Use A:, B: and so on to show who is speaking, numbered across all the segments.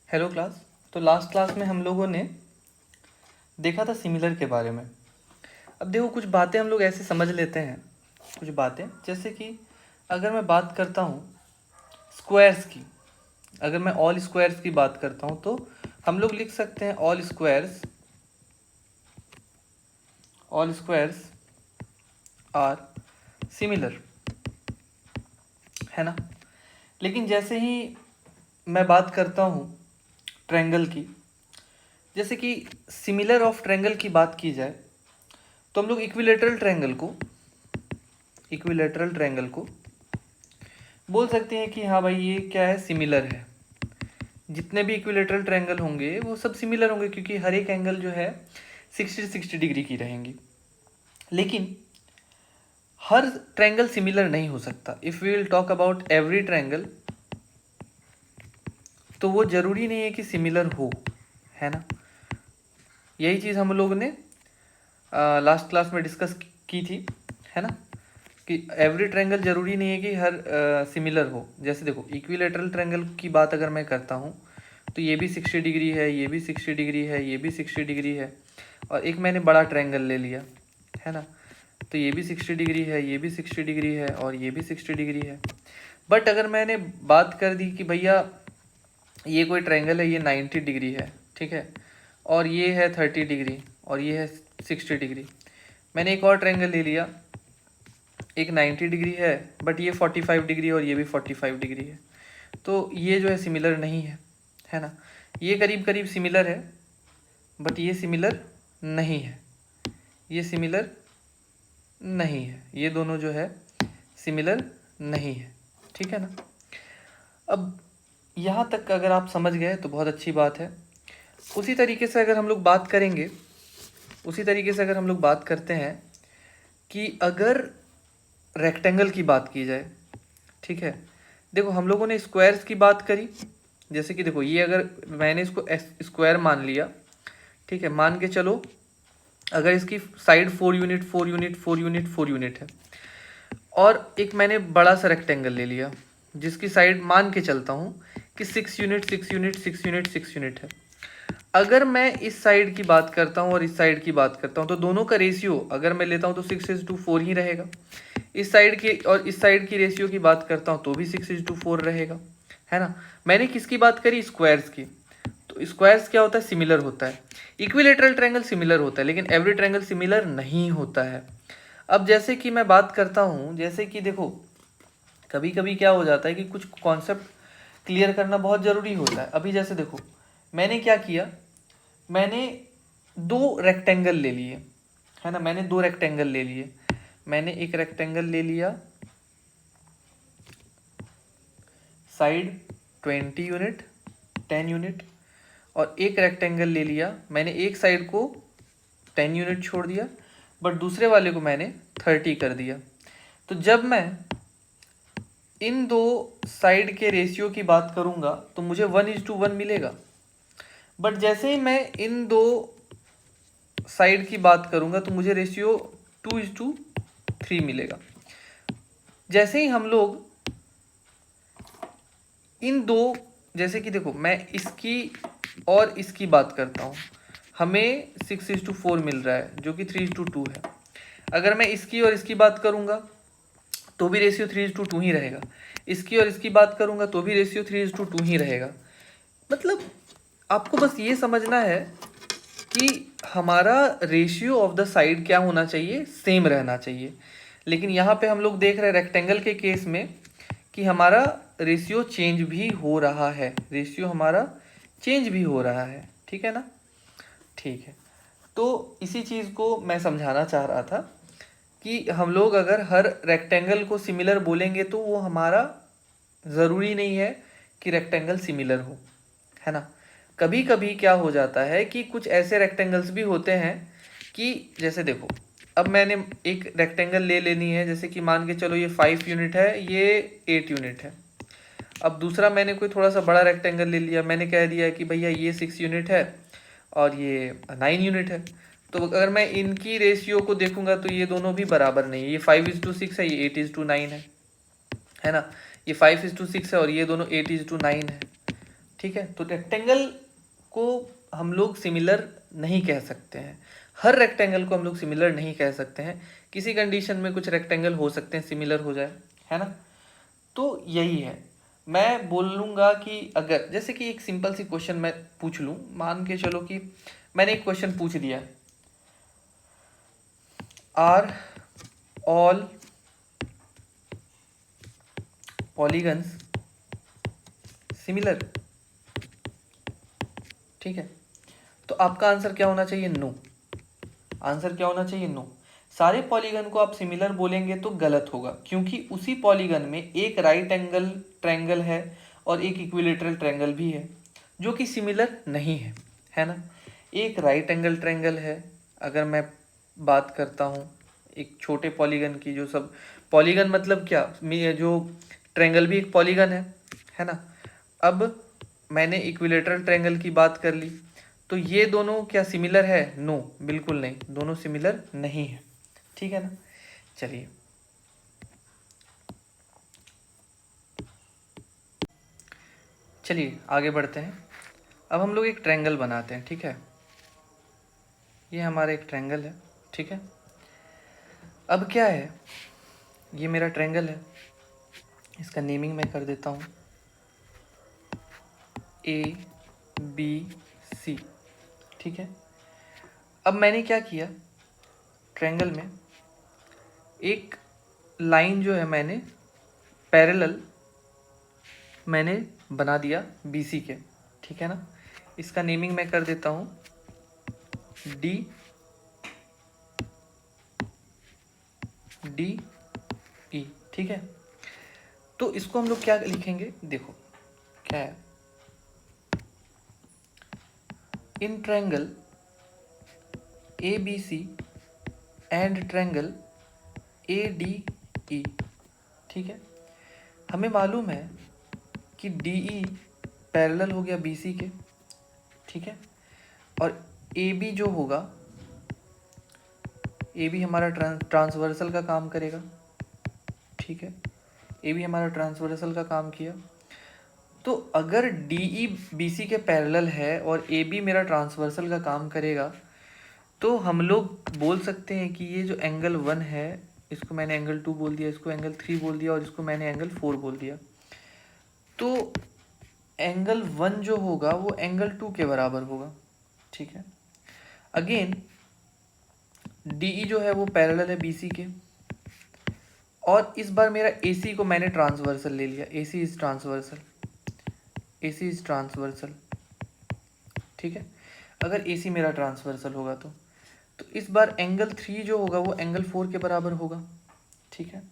A: Hello class. तो last class में हम लोगों ने देखा था सिमिलर के बारे में। अब देखो कुछ बातें हम लोग ऐसे समझ लेते हैं, कुछ बातें जैसे कि अगर मैं बात करता हूँ स्क्वायर्स की, अगर मैं ऑल स्क्वायर्स की बात करता हूँ तो हम लोग लिख सकते हैं ऑल स्क्वायर्स आर सिमिलर, है ना। लेकिन जैसे ही मैं बात करता हूँ ट्रायंगल की, जैसे कि सिमिलर ऑफ ट्रायंगल की बात की जाए तो हम लोग इक्विलेटरल ट्रायंगल को बोल सकते हैं कि हाँ भाई ये क्या है, सिमिलर है। जितने भी इक्विलेटरल ट्रायंगल होंगे वो सब सिमिलर होंगे क्योंकि हर एक एंगल जो है 60 डिग्री की रहेंगी। लेकिन हर ट्रायंगल सिमिलर नहीं हो सकता। If we will talk about every triangle तो वो ज़रूरी नहीं है कि सिमिलर हो, है ना। यही चीज़ हम लोग ने लास्ट क्लास में डिस्कस की थी, है ना, कि एवरी ट्रायंगल ज़रूरी नहीं है कि हर सिमिलर हो। जैसे देखो इक्विलेटरल ट्रायंगल की बात अगर मैं करता हूँ तो ये भी 60 डिग्री है, ये भी 60 डिग्री है, ये भी 60 डिग्री है, और एक मैंने बड़ा ट्रायंगल ले लिया, है ना, तो ये भी 60 डिग्री है, ये भी 60 डिग्री है, और ये भी 60 डिग्री है। बट अगर मैंने बात कर दी कि भैया ये कोई ट्रायंगल है, ये 90 डिग्री है, ठीक है, और ये है 30 डिग्री, और ये है 60 डिग्री। मैंने एक और ट्रायंगल ले लिया, एक 90 डिग्री है बट ये 45 डिग्री और ये भी 45 डिग्री है, तो ये जो है सिमिलर नहीं है ना। ये करीब करीब सिमिलर है बट ये सिमिलर नहीं है, ये सिमिलर नहीं है, ये दोनों जो है सिमिलर नहीं है, ठीक है ना। अब यहाँ तक अगर आप समझ गए तो बहुत अच्छी बात है। उसी तरीके से अगर हम लोग बात करते हैं कि अगर रेक्टेंगल की बात की जाए, ठीक है, देखो हम लोगों ने स्क्वायर्स की बात करी। जैसे कि देखो ये अगर मैंने इसको स्क्वायर मान लिया, ठीक है, मान के चलो अगर इसकी साइड 4 यूनिट है, और एक मैंने बड़ा सा रेक्टेंगल ले लिया जिसकी साइड मान के चलता हूँ कि 6 यूनिट है। अगर मैं इस साइड की बात करता हूँ और इस साइड की बात करता हूँ तो दोनों का रेशियो अगर मैं लेता हूँ तो 6:4 ही रहेगा। इस साइड की और इस साइड की रेशियो की बात करता हूँ तो भी 6:4 रहेगा, है ना। मैंने किसकी बात करी, स्क्वायर्स की। तो स्क्वायर्स क्या होता है, सिमिलर होता है। इक्विलेटरल ट्रायंगल सिमिलर होता है लेकिन एवरी ट्रायंगल सिमिलर नहीं होता है। अब जैसे कि मैं बात करता हूँ, जैसे कि देखो कभी कभी क्या हो जाता है कि कुछ कॉन्सेप्ट क्लियर करना बहुत ज़रूरी होता है। अभी जैसे देखो मैंने क्या किया, मैंने दो रेक्टेंगल ले लिए, है ना, मैंने दो रेक्टेंगल ले लिए। मैंने एक रेक्टेंगल ले लिया साइड 20 यूनिट 10 यूनिट, और एक रेक्टेंगल ले लिया, मैंने एक साइड को 10 यूनिट छोड़ दिया बट दूसरे वाले को मैंने 30 कर दिया। तो जब मैं इन दो साइड के रेशियो की बात करूंगा तो मुझे 1:1 मिलेगा। बट जैसे ही मैं इन दो साइड की बात करूंगा तो मुझे रेशियो 2:3 मिलेगा। जैसे ही हम लोग इन दो, जैसे कि देखो मैं इसकी और इसकी बात करता हूँ, हमें 6:4 मिल रहा है जो कि 3:2 है। अगर मैं इसकी और इसकी बात करूँगा तो भी रेशियो 3:2 ही रहेगा। इसकी और इसकी बात करूँगा तो भी रेशियो 3:2 ही रहेगा। मतलब आपको बस ये समझना है कि हमारा रेशियो ऑफ द साइड क्या होना चाहिए, सेम रहना चाहिए। लेकिन यहाँ पे हम लोग देख रहे हैं रेक्टेंगल के केस में कि हमारा रेशियो चेंज भी हो रहा है, ठीक है ना। ठीक है, तो इसी चीज़ को मैं समझाना चाह रहा था कि हम लोग अगर हर रेक्टेंगल को सिमिलर बोलेंगे तो वो हमारा ज़रूरी नहीं है कि रेक्टेंगल सिमिलर हो, है ना। कभी कभी क्या हो जाता है कि कुछ ऐसे रेक्टेंगल्स भी होते हैं कि जैसे देखो अब मैंने एक रेक्टेंगल ले लेनी है, जैसे कि मान के चलो ये 5 यूनिट है, ये 8 यूनिट है। अब दूसरा मैंने कोई थोड़ा सा बड़ा रेक्टेंगल ले लिया, मैंने कह दिया कि भैया ये 6 यूनिट है और ये 9 यूनिट है। तो अगर मैं इनकी रेशियो को देखूंगा तो ये दोनों भी बराबर नहीं है, ये 5:6 है, ये 8:9 है ना। ये 5:6 है और ये दोनों 8:9 है। ठीक है। तो रेक्टेंगल को हम लोग सिमिलर नहीं कह सकते हैं, हर रेक्टेंगल को हम लोग सिमिलर नहीं कह सकते हैं, किसी कंडीशन में कुछ रेक्टेंगल हो सकते हैं सिमिलर हो जाए, है ना। तो यही है, मैं बोलूँगा कि अगर जैसे कि एक सिंपल सी क्वेश्चन मैं पूछ लूँ, मान के चलो कि मैंने एक क्वेश्चन पूछ दिया, आर ऑल पॉलीगन्स सिमिलर, ठीक है। तो आपका आंसर क्या होना चाहिए, नो। आंसर क्या होना चाहिए, नो। सारे पॉलीगन को आप सिमिलर बोलेंगे तो गलत होगा, क्योंकि उसी पॉलीगन में एक राइट एंगल ट्रायंगल है और एक इक्विलेटरल ट्रायंगल भी है जो कि सिमिलर नहीं है ना। एक राइट एंगल ट्रायंगल है, अगर मैं बात करता हूँ एक छोटे पॉलीगन की, जो सब पॉलीगन मतलब क्या, जो ट्रायंगल भी एक पॉलीगन है ना। अब मैंने इक्विलेटरल ट्रायंगल की बात कर ली, तो ये दोनों क्या सिमिलर है, नो, बिल्कुल नहीं, दोनों सिमिलर नहीं है, ठीक है ना। चलिए चलिए आगे बढ़ते हैं। अब हम लोग एक ट्रायंगल बनाते हैं, ठीक है। ये हमारा एक ट्रायंगल है, ठीक है। अब क्या है, ये मेरा ट्रायंगल है, इसका नेमिंग मैं कर देता हूँ ABC, ठीक है। अब मैंने क्या किया, ट्रायंगल में एक लाइन जो है मैंने पैरेलल मैंने बना दिया BC के, ठीक है ना। इसका नेमिंग मैं कर देता हूँ DE, ठीक है। तो इसको हम लोग क्या लिखेंगे, देखो क्या है, in triangle ABC and triangle ADE, ठीक है। हमें मालूम है कि DE पैरेलल हो गया BC के, ठीक है। और AB जो होगा, AB हमारा ट्रांसवर्सल का काम करेगा, ठीक है। AB हमारा ट्रांसवर्सल का काम किया। तो अगर DE BC के पैरेलल है और AB मेरा ट्रांसवर्सल का काम करेगा, तो हम लोग बोल सकते हैं कि ये जो एंगल 1 है, इसको मैंने एंगल 2 बोल दिया, इसको एंगल 3 बोल दिया और इसको मैंने एंगल 4 बोल दिया। तो एंगल 1 जो होगा वो एंगल 2 के बराबर होगा, ठीक है। अगेन DE जो है वो पैरेलल है BC के, और इस बार मेरा AC को मैंने ट्रांसवर्सल ले लिया, AC is transversal, AC is transversal, ठीक है। अगर AC मेरा ट्रांसवर्सल होगा तो इस बार एंगल 3 जो होगा वो एंगल 4 के बराबर होगा, ठीक है।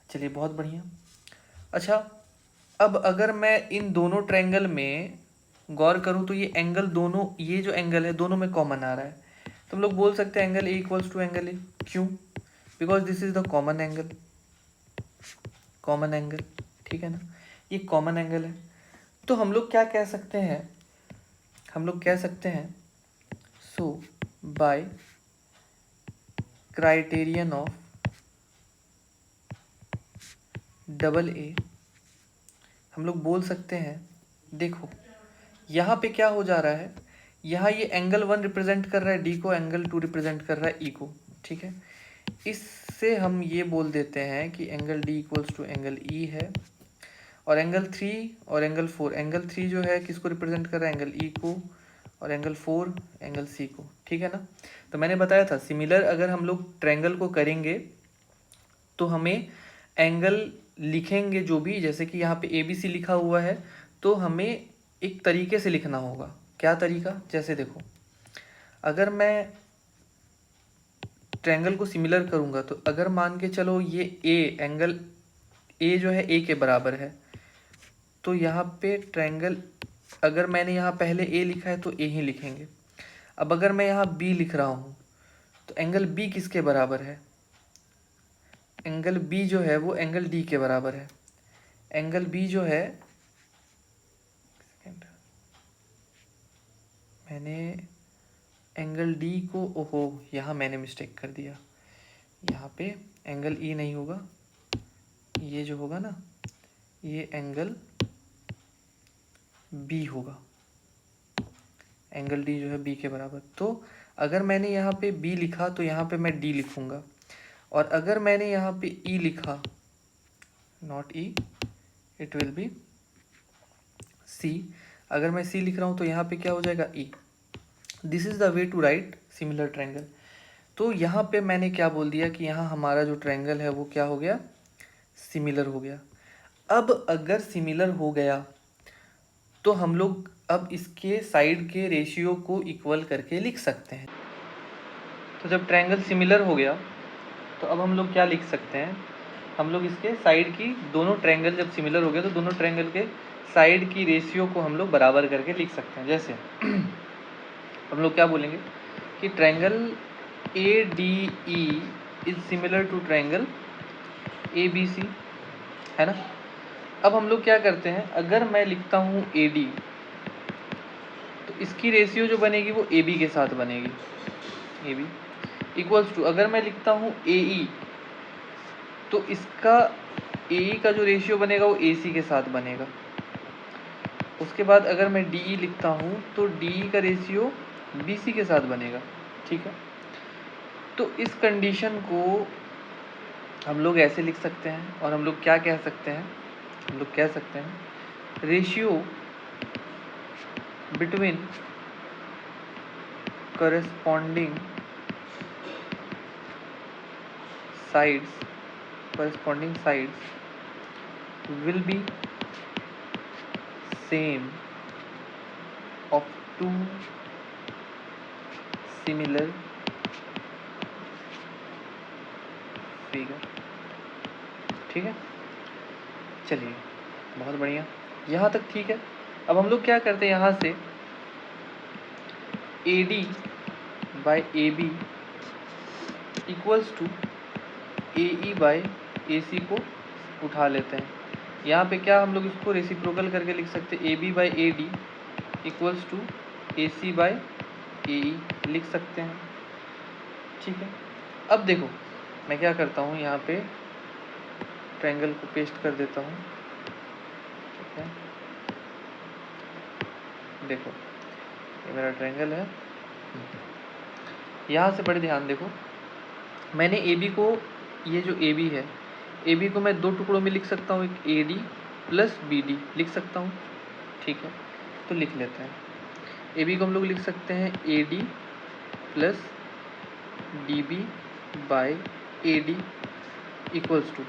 A: चलिए बहुत बढ़िया। अच्छा, अब अगर मैं इन दोनों ट्रायंगल में गौर करूं तो ये एंगल दोनों, ये जो एंगल है दोनों में कॉमन आ रहा है, तो हम लोग बोल सकते हैं angle A equals to angle A। क्यों? Because this is the common angle, common angle, ठीक है ना, ये कॉमन एंगल है। तो हम लोग क्या कह सकते हैं, हम लोग कह सकते हैं, so by criterion of double A, हम लोग बोल सकते हैं, देखो यहाँ पे क्या हो जा रहा है, यहाँ ये एंगल 1 रिप्रेजेंट कर रहा है D को, एंगल 2 रिप्रेजेंट कर रहा है E को, ठीक है। इससे हम ये बोल देते हैं कि angle D equals to angle E है, और एंगल 3 और एंगल 4, एंगल 3 जो है किसको रिप्रेजेंट कर रहा है, एंगल E को, और एंगल 4 एंगल C को, ठीक है ना। तो मैंने बताया था सिमिलर अगर हम लोग ट्रायंगल को करेंगे तो हमें एंगल लिखेंगे जो भी, जैसे कि यहाँ पे ABC लिखा हुआ है, तो हमें एक तरीके से लिखना होगा। क्या तरीका? जैसे देखो, अगर मैं ट्रायंगल को सिमिलर करूँगा तो अगर मान के चलो ये एंगल A जो है A के बराबर है, तो यहाँ पे ट्रायंगल, अगर मैंने यहाँ पहले A लिखा है तो A ही लिखेंगे। अब अगर मैं यहाँ B लिख रहा हूँ तो एंगल B किसके बराबर है, एंगल B जो है वो एंगल D के बराबर है। एंगल B जो है, मैंने एंगल D को, ओहो यहाँ मैंने मिस्टेक कर दिया, यहाँ पे एंगल E नहीं होगा, ये जो होगा ना, ये एंगल बी होगा, एंगल डी जो है बी के बराबर। तो अगर मैंने यहाँ पे बी लिखा तो यहाँ पे मैं डी लिखूँगा, और अगर मैंने यहाँ पे ई लिखा, not E, it will be C. अगर मैं सी लिख रहा हूँ तो यहाँ पे क्या हो जाएगा, E. This is the way to write similar triangle. तो यहाँ पे मैंने क्या बोल दिया कि यहाँ हमारा जो ट्रायंगल है वो क्या हो गया, सिमिलर हो गया। अब अगर सिमिलर हो गया तो हम लोग अब इसके साइड के रेशियो को इक्वल करके लिख सकते हैं। तो जब ट्रायंगल सिमिलर हो गया तो अब हम लोग क्या लिख सकते हैं, हम लोग इसके साइड की, दोनों ट्रायंगल जब सिमिलर हो गया तो दोनों ट्रायंगल के साइड की रेशियो को हम लोग बराबर करके लिख सकते हैं। जैसे हम लोग क्या बोलेंगे कि triangle A D E is similar to triangle A B C, है ना। अब हम लोग क्या करते हैं, अगर मैं लिखता हूँ ए डी तो इसकी रेशियो जो बनेगी वो ए बी के साथ बनेगी, ए बी इक्वल्स टू, अगर मैं लिखता हूँ ए ई तो इसका ए ई का जो रेशियो बनेगा वो ए सी के साथ बनेगा। उसके बाद अगर मैं डी ई लिखता हूँ तो डी ई का रेशियो बी सी के साथ बनेगा, ठीक है। तो इस कंडीशन को हम लोग ऐसे लिख सकते हैं, और हम लोग क्या कह सकते हैं, हम लोग कह सकते हैं ratio between corresponding sides will be same of two similar figure, ठीक है। चलिए बहुत बढ़िया, यहाँ तक ठीक है। अब हम लोग क्या करते हैं, यहाँ से A D by A B equals to A E by A C को उठा लेते हैं। यहाँ पे क्या हम लोग इसको रेसिप्रोकल करके लिख सकते हैं, A B by A D equals to A C by A E लिख सकते हैं, ठीक है। अब देखो मैं क्या करता हूँ, यहाँ पे ट्रायंगल को पेस्ट कर देता हूँ, ठीक है। देखो ये मेरा ट्रायंगल है, यहाँ से बड़े ध्यान देखो, मैंने ए बी को, ये जो ए बी है, ए बी को मैं दो टुकड़ों में लिख सकता हूँ, एक A D plus B D लिख सकता हूँ, ठीक है। तो लिख लेते हैं, ए बी को हम लोग लिख सकते हैं A D plus D B by A D equals to,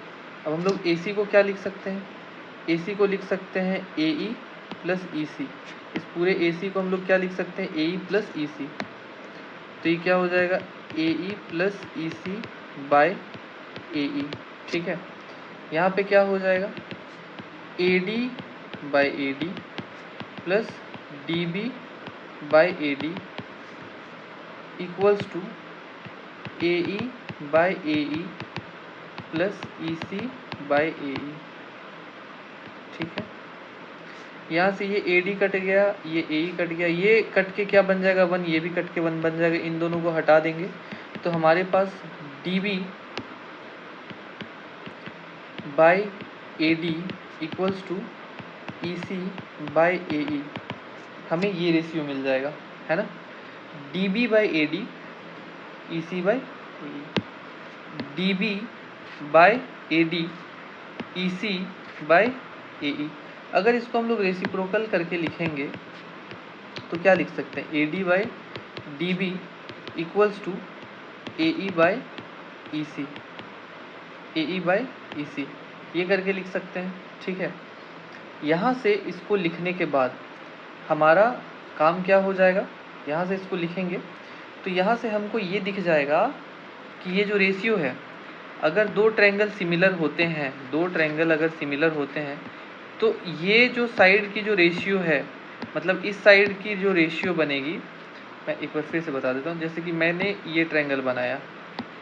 A: अब हम लोग ए सी को क्या लिख सकते हैं, ए सी को लिख सकते हैं ए ई प्लस ई सी। इस पूरे ए सी को हम लोग क्या लिख सकते हैं, ए ई प्लस ई सी। तो ये क्या हो जाएगा, ए ई प्लस ई सी बाय ए ई, ठीक है। यहाँ पे क्या हो जाएगा, A D by A D plus D B by A D equals to A E by A E plus E C by A E, ठीक है। यहाँ से ये ए डी कट गया, ये ए ई कट गया, ये कट के क्या बन जाएगा, वन, ये भी कट के वन बन जाएगा। इन दोनों को हटा देंगे तो हमारे पास D B by A D equals to E C by A E, हमें ये रेशियो मिल जाएगा, है ना। D B by A D E C by A E, D B by A D E C by A E. अगर इसको हम लोग रेसिप्रोकल करके लिखेंगे तो क्या लिख सकते हैं, A D by D B equals to A E by E C, A E by E C, ये करके लिख सकते हैं, ठीक है। यहाँ से इसको लिखने के बाद हमारा काम क्या हो जाएगा, यहाँ से इसको लिखेंगे तो यहाँ से हमको ये दिख जाएगा कि ये जो रेशियो है, अगर दो ट्रायंगल सिमिलर होते हैं, दो ट्रायंगल अगर सिमिलर होते हैं तो ये जो साइड की जो रेशियो है, मतलब इस साइड की जो रेशियो बनेगी, मैं एक बार फिर से बता देता हूँ। जैसे कि मैंने ये ट्रायंगल बनाया,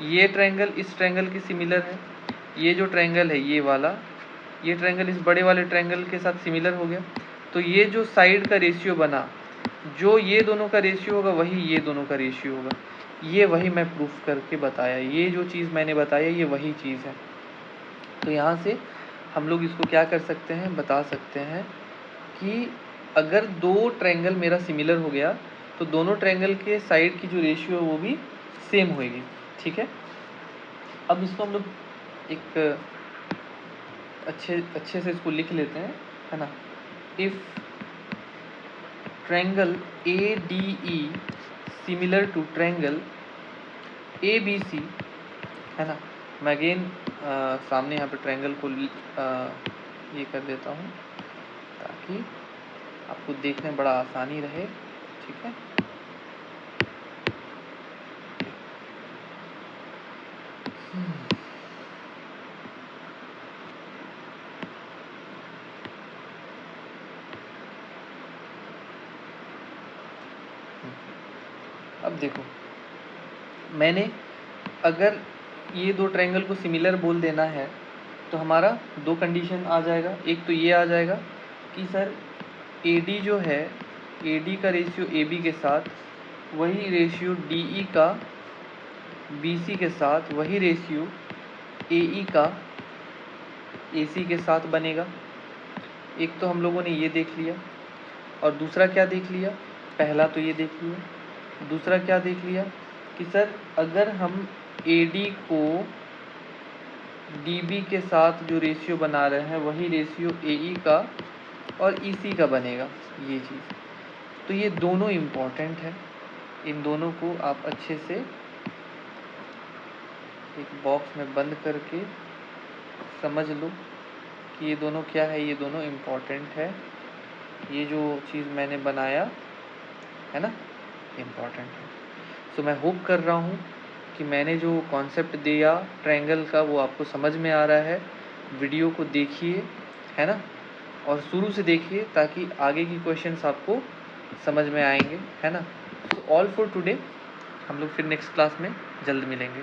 A: ये ट्रायंगल इस ट्रायंगल की सिमिलर है, ये जो ट्रायंगल है ये वाला, ये ट्रायंगल इस बड़े वाले ट्रायंगल के साथ सिमिलर हो गया। तो ये जो साइड का रेशियो बना, जो ये दोनों का रेशियो होगा वही ये दोनों का रेशियो होगा। ये वही मैं प्रूफ करके बताया, ये जो चीज़ मैंने बताया ये वही चीज़ है। तो यहाँ से हम लोग इसको क्या कर सकते हैं, बता सकते हैं कि अगर दो ट्रायंगल मेरा सिमिलर हो गया तो दोनों ट्रायंगल के साइड की जो रेशियो है वो भी सेम होएगी, ठीक है। अब इसको हम लोग एक अच्छे से इसको लिख लेते हैं, है ना। If triangle ADE similar to triangle ABC, है ना। मैं अगेन सामने यहाँ पे ट्रायंगल को ये कर देता हूँ ताकि आपको देखने में बड़ा आसानी रहे, ठीक है। अब देखो, मैंने अगर ये दो ट्रायंगल को सिमिलर बोल देना है तो हमारा दो कंडीशन आ जाएगा। एक तो ये आ जाएगा कि सर AD जो है, AD का रेशियो AB के साथ वही रेशियो DE का BC के साथ वही रेशियो AE का AC के साथ बनेगा। एक तो हम लोगों ने ये देख लिया, और दूसरा क्या देख लिया, पहला तो ये देख लिया, दूसरा क्या देख लिया कि सर अगर हम AD को DB के साथ जो रेशियो बना रहे हैं वही रेशियो AE का और EC का बनेगा, ये चीज़। तो ये दोनों इम्पॉर्टेंट है, इन दोनों को आप अच्छे से एक बॉक्स में बंद करके समझ लो कि ये दोनों क्या है, ये दोनों इम्पॉर्टेंट है। ये जो चीज़ मैंने बनाया है ना, इम्पॉर्टेंट है। सो मैं होप कर रहा हूँ कि मैंने जो कॉन्सेप्ट दिया ट्रायंगल का वो आपको समझ में आ रहा है। वीडियो को देखिए, है ना, और शुरू से देखिए ताकि आगे की क्वेश्चंस आपको समझ में आएंगे, है ना। सो ऑल फॉर टुडे, हम लोग फिर नेक्स्ट क्लास में जल्द मिलेंगे।